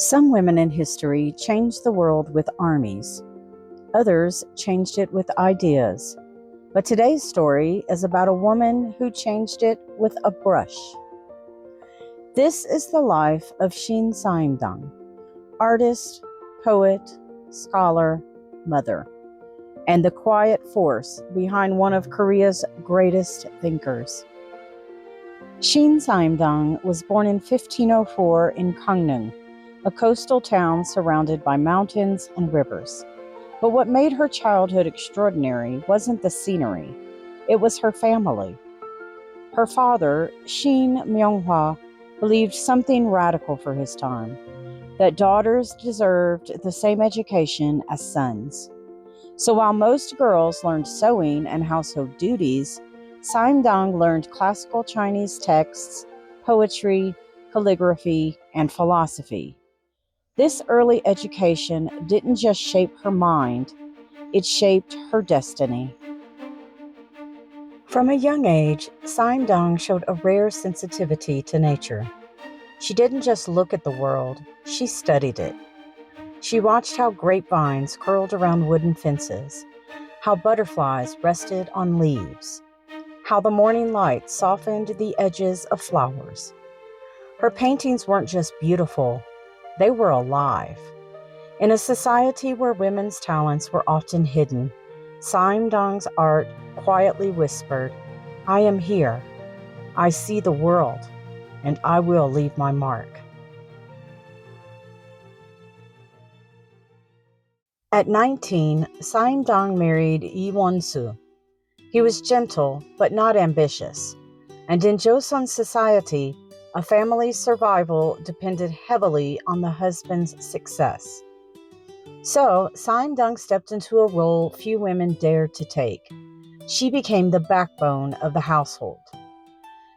Some women in history changed the world with armies. Others changed it with ideas. But today's story is about a woman who changed it with a brush. This is the life of Shin Saimdang, artist, poet, scholar, mother, and the quiet force behind one of Korea's greatest thinkers. Shin Saimdang was born in 1504 in Gangneung, a coastal town surrounded by mountains and rivers. But what made her childhood extraordinary wasn't the scenery, it was her family. Her father, Shin Myung-hwa, believed something radical for his time, that daughters deserved the same education as sons. So while most girls learned sewing and household duties, Saimdang learned classical Chinese texts, poetry, calligraphy, and philosophy. This early education didn't just shape her mind, it shaped her destiny. From a young age, Saimdang showed a rare sensitivity to nature. She didn't just look at the world, she studied it. She watched how grapevines curled around wooden fences, how butterflies rested on leaves, how the morning light softened the edges of flowers. Her paintings weren't just beautiful, they were alive. In a society where women's talents were often hidden, Saimdang's art quietly whispered, "I am here, I see the world, and I will leave my mark." At 19, Saimdang married Yi I. He was gentle but not ambitious, and in Joseon society, a family's survival depended heavily on the husband's success. So, Saimdang stepped into a role few women dared to take. She became the backbone of the household.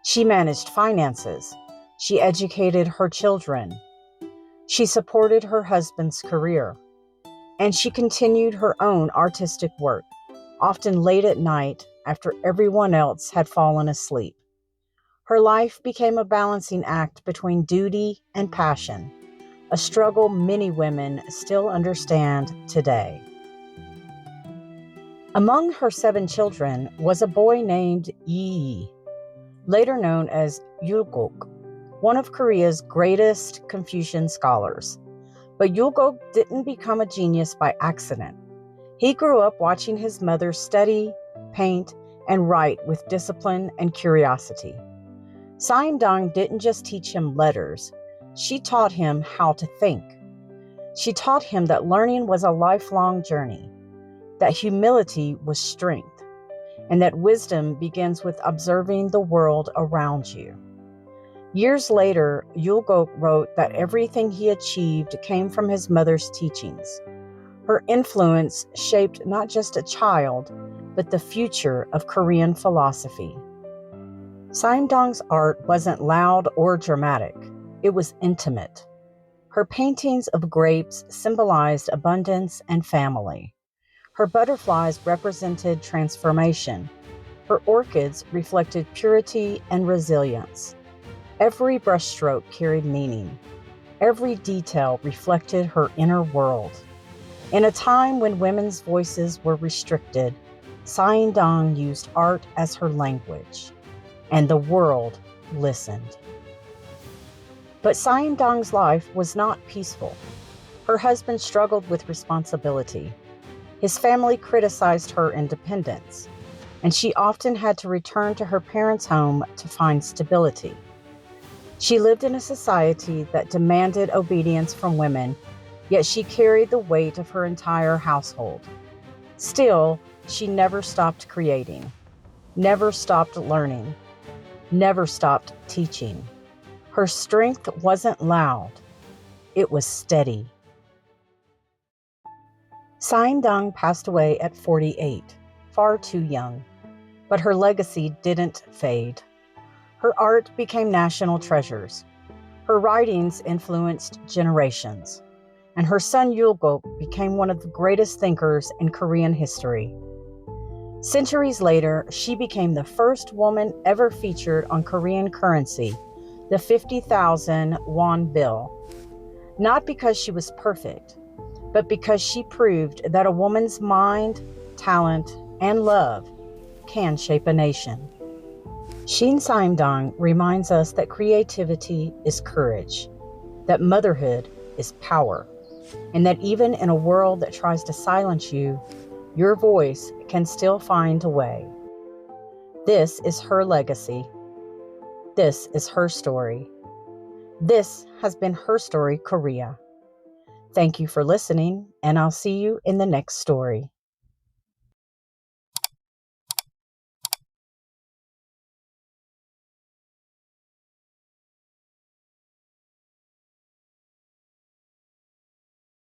She managed finances. She educated her children. She supported her husband's career. And she continued her own artistic work, often late at night after everyone else had fallen asleep. Her life became a balancing act between duty and passion, a struggle many women still understand today. Among her 7 children was a boy named Yi, later known as Yulgok, one of Korea's greatest Confucian scholars. But Yulgok didn't become a genius by accident. He grew up watching his mother study, paint, and write with discipline and curiosity. Saimdang didn't just teach him letters, she taught him how to think. She taught him that learning was a lifelong journey, that humility was strength, and that wisdom begins with observing the world around you. Years later, Yulgok wrote that everything he achieved came from his mother's teachings. Her influence shaped not just a child, but the future of Korean philosophy. Saimdang's art wasn't loud or dramatic. It was intimate. Her paintings of grapes symbolized abundance and family. Her butterflies represented transformation. Her orchids reflected purity and resilience. Every brushstroke carried meaning. Every detail reflected her inner world. In a time when women's voices were restricted, Saimdang used art as her language, and the world listened. But Saimdang's life was not peaceful. Her husband struggled with responsibility. His family criticized her independence, and she often had to return to her parents' home to find stability. She lived in a society that demanded obedience from women, yet she carried the weight of her entire household. Still, she never stopped creating, never stopped learning, never stopped teaching. Her strength wasn't loud, it was steady. Saimdang passed away at 48, far too young, but her legacy didn't fade. Her art became national treasures. Her writings influenced generations, and her son Yulgok became one of the greatest thinkers in Korean history. Centuries later, she became the first woman ever featured on Korean currency, the 50,000 won bill. not because she was perfect, but because she proved that a woman's mind, talent, and love can shape a nation. Shin Saimdang reminds us that creativity is courage, that motherhood is power, and that even in a world that tries to silence you, your voice can still find a way. This is her legacy. This is her story. This has been HerStory Korea. Thank you for listening, and I'll see you in the next story.